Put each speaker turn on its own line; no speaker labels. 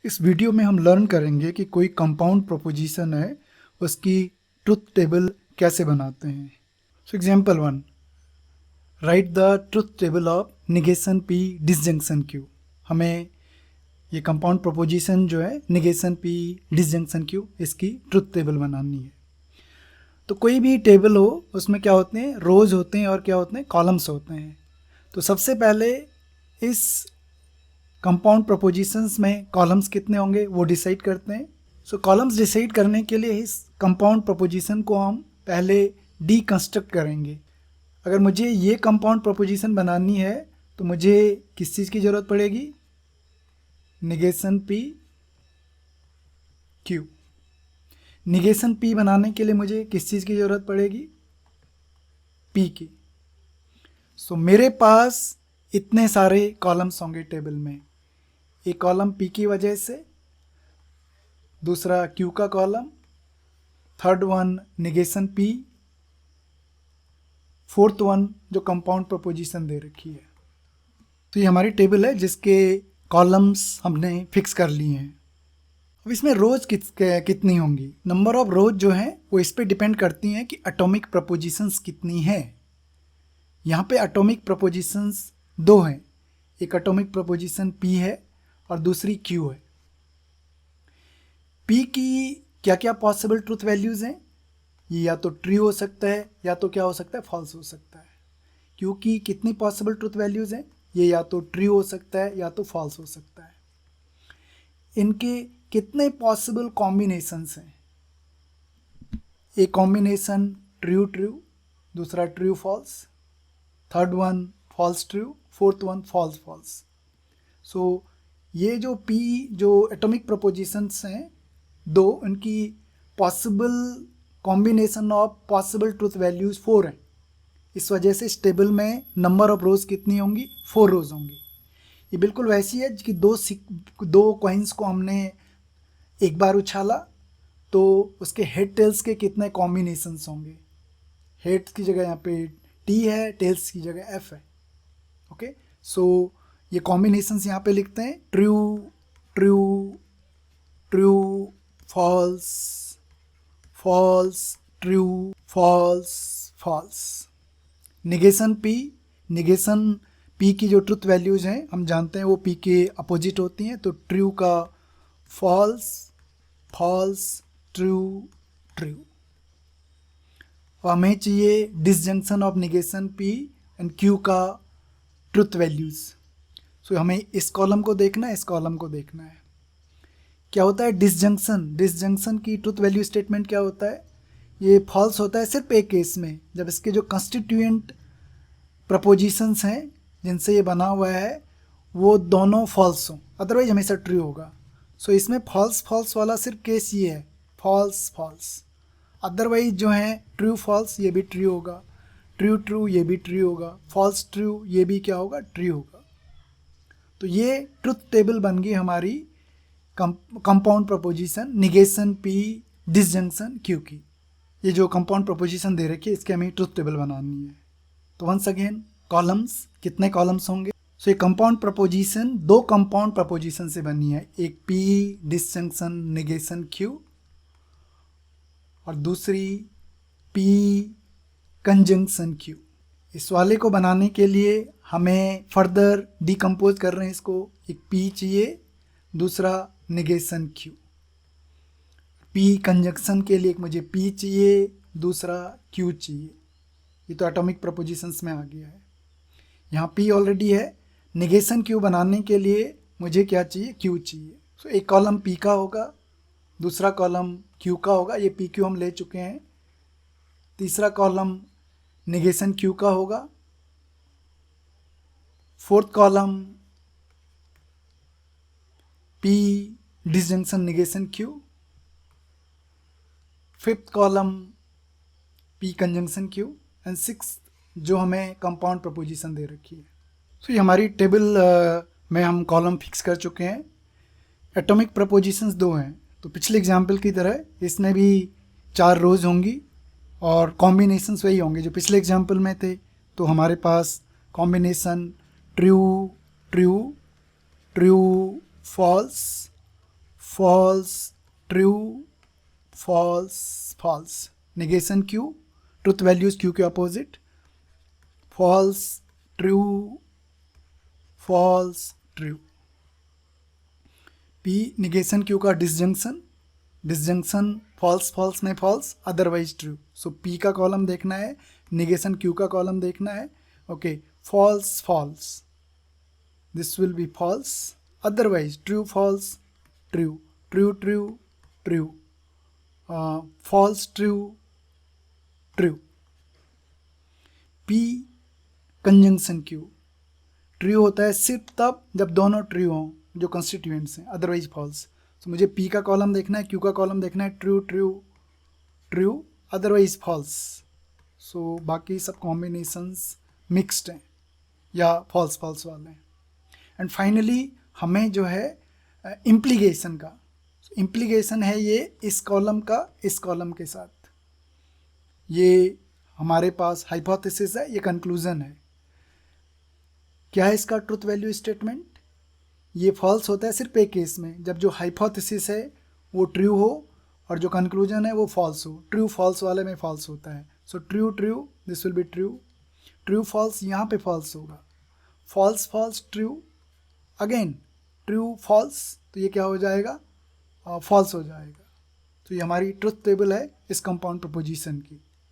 इस वीडियो में हम लर्न करेंगे कि कोई कंपाउंड प्रोपोजिशन है उसकी ट्रुथ टेबल कैसे बनाते हैं। So example 1, right the truth table of negation P disjunction Q. हमें ये कंपाउंड प्रोपोजिशन जो है निगेशन पी डिसजंक्शन क्यू, इसकी ट्रुथ टेबल बनानी है। तो कोई भी टेबल हो उसमें क्या होते हैं, रोज होते हैं और क्या होते हैं, कॉलम्स होते हैं। तो सबसे पहले इस कंपाउंड प्रोपोजिशंस में कॉलम्स कितने होंगे वो डिसाइड करते हैं। सो कॉलम्स डिसाइड करने के लिए इस कंपाउंड प्रोपोजिशन को हम पहले डीकंस्ट्रक्ट करेंगे। अगर मुझे ये कंपाउंड प्रोपोजिशन बनानी है तो मुझे किस चीज़ की ज़रूरत पड़ेगी, negation P Q. Negation P बनाने के लिए मुझे किस चीज़ की ज़रूरत पड़ेगी, पी की। सो मेरे पास इतने सारे कॉलम्स होंगे टेबल में। एक कॉलम पी की वजह से, दूसरा क्यू का column, third one negation P, fourth one जो कंपाउंड प्रोपोजिशन दे रखी है। तो ये हमारी टेबल है जिसके कॉलम्स हमने फिक्स कर लिए हैं। अब इसमें रोज कितनी होंगी, नंबर ऑफ रोज जो है वो इस पे डिपेंड करती हैं कि एटॉमिक प्रोपोजिशंस कितनी है। यहाँ पे एटॉमिक प्रोपोजिशंस दो हैं, एक एटॉमिक प्रोपोजिशन पी है और दूसरी क्यू है। पी की क्या क्या पॉसिबल ट्रूथ वैल्यूज़ हैं, ये या तो ट्रू हो सकता है या तो क्या हो सकता है, फॉल्स हो सकता है। क्यू की कितनी पॉसिबल ट्रूथ वैल्यूज़ हैं, ये या तो ट्रू हो सकता है या तो फॉल्स हो सकता है। इनके कितने पॉसिबल कॉम्बिनेशंस हैं, एक कॉम्बिनेशन ट्रू ट्रू, दूसरा true false, third one false true, fourth one false false. So ये जो पी जो एटॉमिक प्रोपोजिशंस हैं दो, उनकी possible combination of possible truth values 4 हैं। इस वजह से इस टेबल में नंबर ऑफ रोज़ कितनी होंगी, 4 रोज़ होंगी। ये बिल्कुल वैसी है कि दो कॉइन्स को हमने एक बार उछाला तो उसके हेड टेल्स के कितने कॉम्बिनेशंस होंगे। हेड्स की जगह यहाँ पे टी है, टेल्स की जगह एफ है। ओके, सो ये कॉम्बिनेशंस यहाँ पे लिखते हैं, true true true false false true false false. Negation p की जो ट्रुथ वैल्यूज़ हैं हम जानते हैं वो पी के अपोजिट होती हैं। तो ट्रू का फॉल्स फॉल्स ट्रू ट्रू। और हमें चाहिए disjunction of negation P and Q का ट्रुथ वैल्यूज़। सो हमें इस कॉलम को देखना है, इस कॉलम को देखना है। क्या होता है डिसजंक्शन की ट्रुथ वैल्यू स्टेटमेंट क्या होता है, ये फॉल्स होता है सिर्फ एक केस में, जब इसके जो कंस्टिट्यूएंट प्रपोजिशंस हैं जिनसे ये बना हुआ है वो दोनों फॉल्स हों, अदरवाइज हमेशा ट्रू होगा। सो इसमें फॉल्स वाला सिर्फ केस ये है, फॉल्स फॉल्स। अदरवाइज जो है ट्रू फॉल्स ये भी ट्रू होगा, ट्रू ट्रू ये भी ट्रू होगा, फॉल्स ट्रू ये भी क्या होगा, ट्रू होगा। तो ये ट्रुथ टेबल बन गई हमारी compound proposition negation P disjunction Q की। ये जो कंपाउंड प्रोपोजिशन दे रखी है इसके हमें ट्रुथ टेबल बनानी है। तो वंस अगेन कॉलम्स, कितने कॉलम्स होंगे। सो ये कंपाउंड प्रोपोजिशन दो कंपाउंड प्रोपोजिशन से बनी है, एक पी डिसजंक्शन निगेशन क्यू और दूसरी पी कंजंक्शन क्यू। इस वाले को बनाने के लिए हमें फर्दर डिकम्पोज कर रहे हैं इसको, एक पी चाहिए, दूसरा निगेशन क्यू। पी कंजंक्शन के लिए एक मुझे पी चाहिए, दूसरा क्यू चाहिए। ये तो एटॉमिक प्रोपोजिशंस में आ गया है। यहाँ पी ऑलरेडी है, निगेशन क्यू बनाने के लिए मुझे क्या चाहिए, क्यू चाहिए। सो एक कॉलम पी का होगा, दूसरा कॉलम क्यू का होगा, ये पी क्यू हम ले चुके हैं। तीसरा कॉलम निगेशन क्यू का होगा, fourth column P disjunction negation Q, fifth column P conjunction Q and six जो हमें कंपाउंड प्रोपोजिशन दे रखी है। सो ये हमारी टेबल में हम कॉलम फिक्स कर चुके हैं। एटॉमिक प्रोपोजिशंस दो हैं, तो पिछले एग्जाम्पल की तरह इसमें भी 4 रोज होंगी और कॉम्बिनेशंस वही होंगे जो पिछले एग्जाम्पल में थे। तो हमारे पास combination true true true false false, true, false, false. Negation Q, truth values Q के opposite, false, true, false, true. P negation Q का डिसजंक्शन, डिसजंक्शन फॉल्स फॉल्स में false, otherwise true. So P का column देखना है, negation Q का column देखना है। Okay, false false, this will be false, otherwise true false, true, true true, true, false true, true. P conjunction Q, true होता है सिर्फ तब जब दोनों ट्रू हों जो कंस्टिट्यूएंट्स हैं, अदरवाइज फॉल्स। तो मुझे पी का कॉलम देखना है, क्यू का कॉलम देखना है, true true true, otherwise false. So बाकी सब कॉम्बिनेशंस मिक्स्ड हैं या फॉल्स फॉल्स वाले हैं। एंड फाइनली हमें जो है इम्प्लीकेशन का, इम्प्लीकेशन है ये इस कॉलम का इस कॉलम के साथ, ये हमारे पास हाइपोथेसिस है, ये कंक्लूजन है। क्या है इसका ट्रुथ वैल्यू स्टेटमेंट? ये फॉल्स होता है सिर्फ एक केस में, जब जो हाइपोथेसिस है वो ट्रू हो और जो कंक्लूजन है वो फॉल्स हो। ट्रू फॉल्स वाले में फॉल्स होता है। So true true, this will be true, true false यहाँ पे फॉल्स होगा, false false true, again true false, तो ये क्या हो जाएगा? फॉल्स हो जाएगा। तो ये हमारी ट्रुथ टेबल है इस कंपाउंड प्रपोजिशन की।